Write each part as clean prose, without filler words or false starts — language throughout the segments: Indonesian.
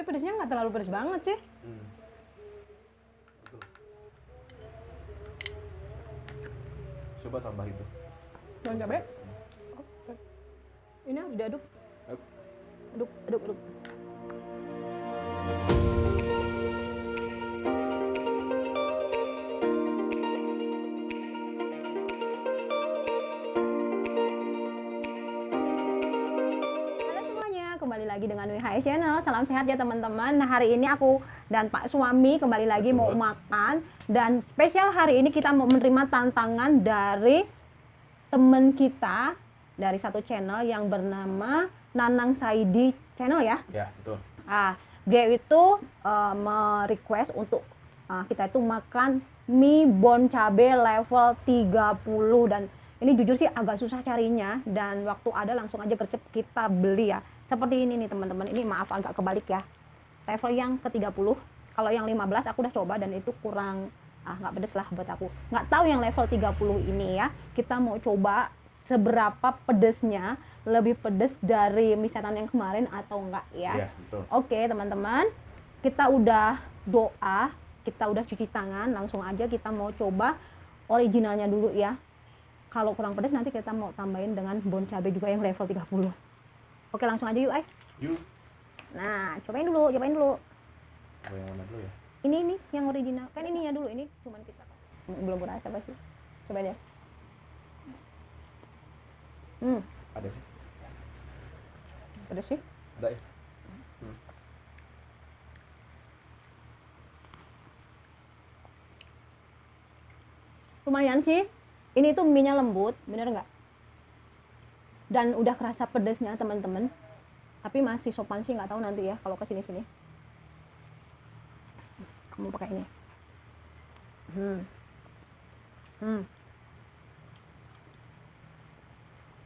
Tapi pedesnya nggak terlalu pedes banget sih. Betul. Coba tambah itu. Daun cabai. Oke. Ini harus diaduk. Aduk. Kembali lagi dengan WHS Channel. Salam sehat ya teman-teman. Nah, hari ini aku dan Pak suami kembali lagi mau makan, dan spesial hari ini kita mau menerima tantangan dari teman kita dari satu channel yang bernama Nanang Saidi Channel ya. Ya, betul. Dia itu merequest untuk kita itu makan mie bon cabe level 30, dan ini jujur sih agak susah carinya, dan waktu ada langsung aja gercep kita beli ya. Seperti ini nih teman-teman, ini maaf agak kebalik ya. Level yang ke-30, kalau yang 15 aku udah coba dan itu kurang, nggak pedes lah buat aku. Nggak tahu yang level 30 ini ya, kita mau coba seberapa pedesnya, lebih pedes dari mie setan yang kemarin atau enggak ya. Ya, betul. Oke teman-teman, kita udah doa, kita udah cuci tangan, langsung aja kita mau coba originalnya dulu ya. Kalau kurang pedas nanti kita mau tambahin dengan bon cabe juga yang level 30. Oke, langsung aja yuk, Yuk. Nah, cobain dulu. Coba yang mana dulu ya? Ini yang original. Kan ininya dulu, ini cuman kita belum berasa pasti. Coba deh. Ada sih. Pedas sih. Ada ya? Lumayan sih. Ini tuh mie-nya lembut, bener nggak? Dan udah kerasa pedesnya teman-teman. Tapi masih sopan sih, nggak tahu nanti ya kalau ke sini-sini. Kamu pakai ini.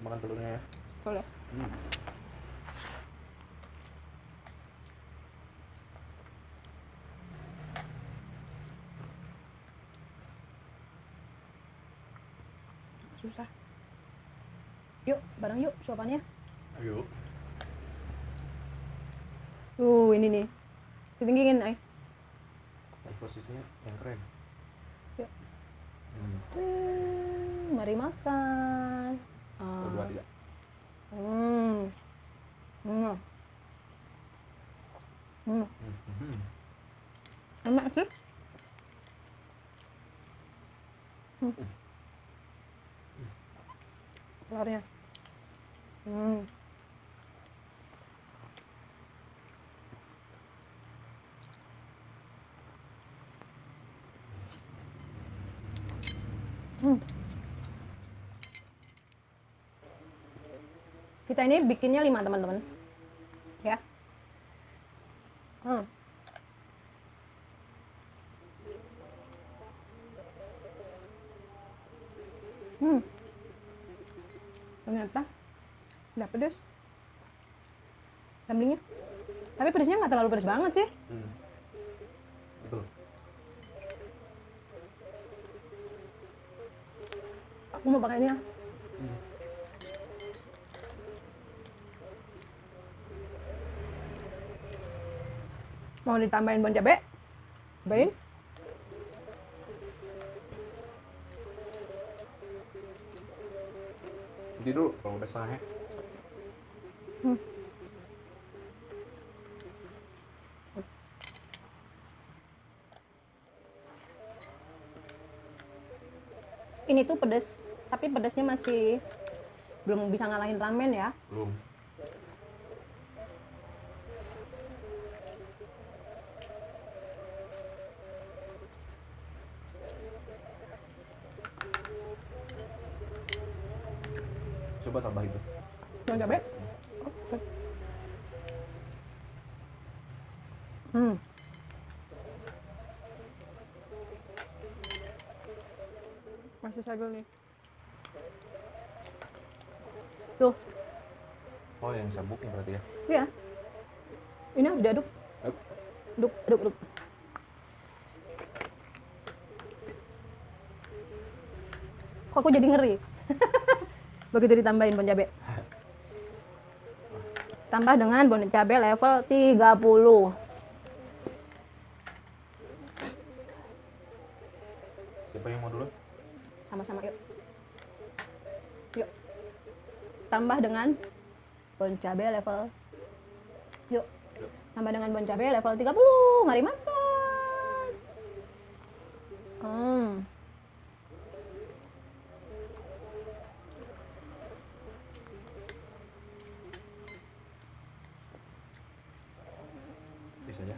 Makan telurnya ya. Boleh. Susah. Yuk, bareng yuk suapannya. Ayo. Ini nih. Ditinggingin, Posisinya yang keren. Yuk. Mari makan. 2, 3. Enak sih. Telurnya. Kita ini bikinnya 5 teman-teman. Ya. Ternyata udah pedes sambalnya, tapi pedesnya nggak terlalu pedes banget sih. Betul. Aku mau pakai ini ya. Mau ditambahin bon cabe, tambahin. Nanti dulu kalau udah setengahnya. Ini tuh pedes, tapi pedesnya masih belum bisa ngalahin ramen ya. Belum. Coba tambah itu. Bon cabe. Oke. Masih segel nih. Tuh. Oh, yang sabuknya berarti ya? Iya. Ini harus diaduk. Aduk. Kok aku jadi ngeri? Begitu ditambahin bon cabe. Tambah dengan bon cabe level 30. Siapa yang mau dulu? Sama-sama yuk. Yuk. Tambah dengan bon cabe level. Yuk. Yuk. Tambah dengan bon cabe level 30. Mari makan. Bisa aja.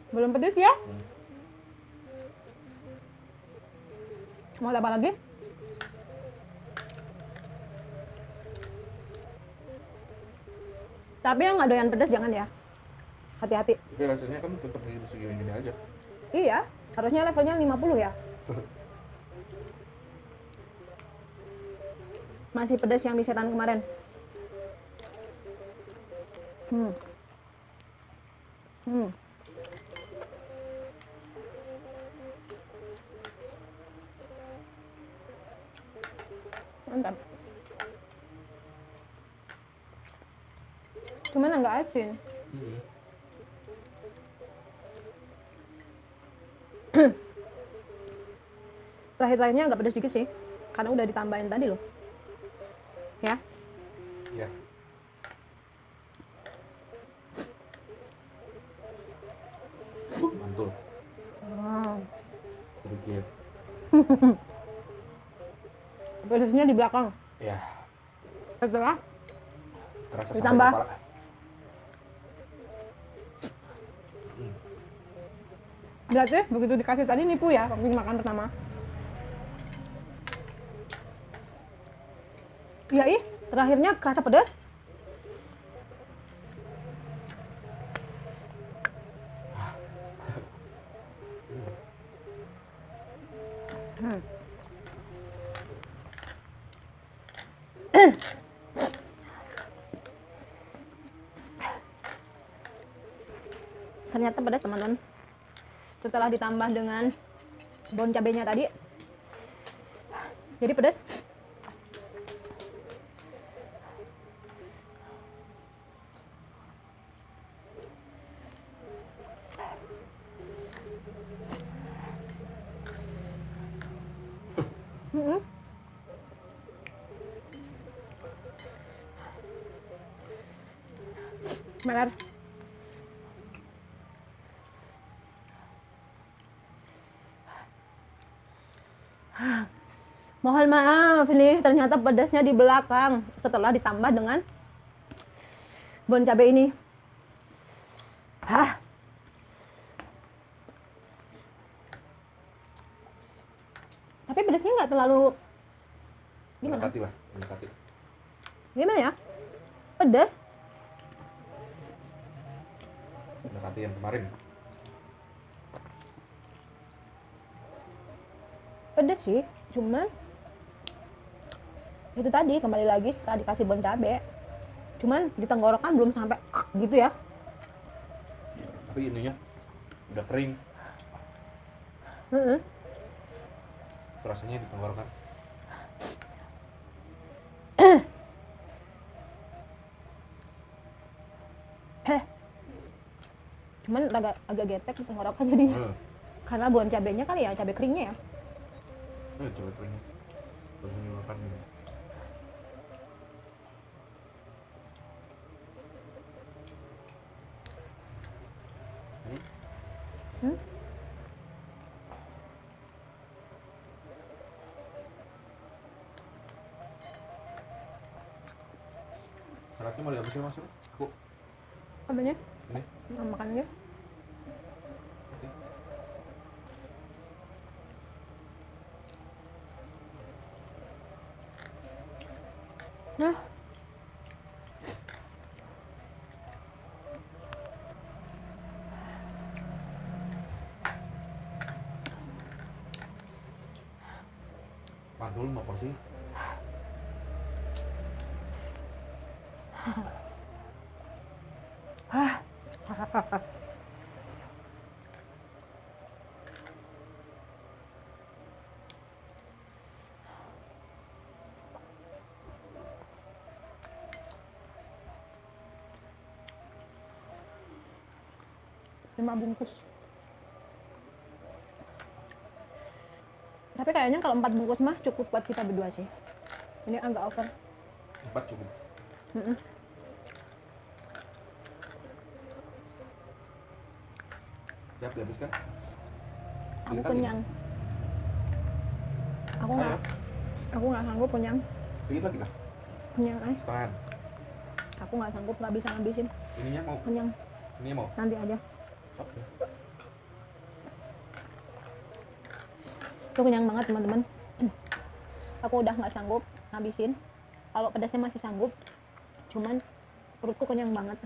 Belum pedes ya? Hmm. Mau tambah lagi? Tapi yang nggak doyan pedes jangan ya. Hati-hati. Tapi rasanya kan tetap di segini aja. Iya, harusnya levelnya 50 ya. Masih pedas yang di setan kemarin. Mantap. Cuman enggak asin. Terakhir-terakhirnya agak pedas dikit sih, karena udah ditambahin tadi loh. Ya. Ya. Mantul. Wow. Sedikit. Pedasnya di belakang. Ya. Setelah Kerasa ditambah. sampai kepala. Berarti begitu dikasih tadi nipu ya waktu makan pertama. Iya ih, terakhirnya kerasa pedas. Ternyata pedas teman-teman. Setelah ditambah dengan bon cabenya tadi, jadi pedas. Benar. Mohon maaf, ini ternyata pedasnya di belakang setelah ditambah dengan bon cabai ini. Tapi pedasnya nggak terlalu gimana? Mendekati lah, mendekati. Gimana ya? Pedas. Mendekati yang kemarin. Pedas sih, cuman itu tadi kembali lagi setelah dikasih bon cabai, cuman di tenggorokan belum sampai gitu ya. Tapi ininya udah kering. Rasanya di tenggorokan. Cuman agak getek di tenggorokan jadinya. Karena bon cabainya kali ya, cabai keringnya ya. Coba kering. Baru makan. Salatnya mau dihabisin mas? Bu. Apanya? Ini. Nah, makan aja. Oke. Nah. Pantul mau porsi. Lima bungkus. Tapi kayaknya kalau 4 bungkus mah cukup buat kita berdua sih. Ini agak over. 4 cukup. Mm-mm. Siap dihabiskan? Aku Dikit lagi. kenyang. Ayo, Aku nggak sanggup kenyang. dikit lagi lah. Kenyang Setengah. Aku nggak sanggup, nggak bisa ngabisin. Ininya mau. Kenyang. Ininya mau. Nanti aja. Oke. Itu kenyang banget teman-teman. Aku udah nggak sanggup ngabisin. Kalau pedasnya masih sanggup, cuman perutku kenyang banget.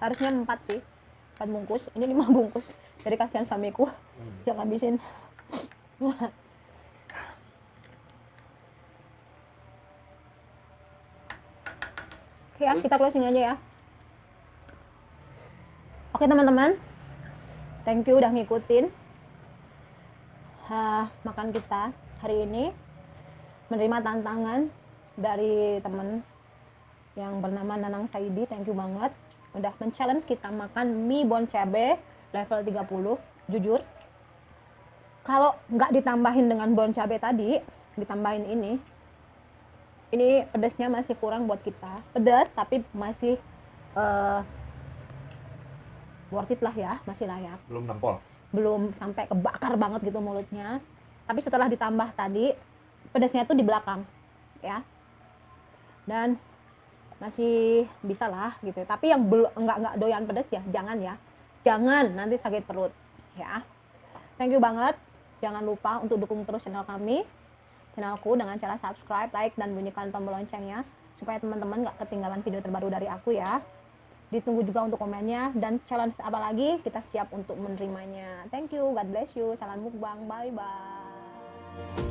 Harusnya 4 sih, 4 bungkus. Ini 5 bungkus. Jadi kasihan suamiku yang ngabisin. Oke ya, kita closing aja ya. Oke teman-teman, thank you udah ngikutin makan kita hari ini. Menerima tantangan dari temen yang bernama Nanang Saidi. Thank you banget udah men-challenge kita makan mie bon cabe level 30. Jujur, kalau nggak ditambahin dengan bon cabe tadi, ditambahin ini pedasnya masih kurang buat kita. Pedas tapi masih worth it lah ya, masih layak. Belum nampol. Belum sampai kebakar banget gitu mulutnya. Tapi setelah ditambah tadi, pedasnya tuh di belakang ya, dan masih bisa lah gitu. Tapi yang belum nggak doyan pedas ya jangan nanti sakit perut ya. Thank you banget. Jangan lupa untuk dukung terus channelku dengan cara subscribe, like, dan bunyikan tombol loncengnya supaya teman-teman nggak ketinggalan video terbaru dari aku ya. Ditunggu juga untuk komennya, dan challenge apa lagi kita siap untuk menerimanya. Thank you, God bless you, salam mukbang, bye bye.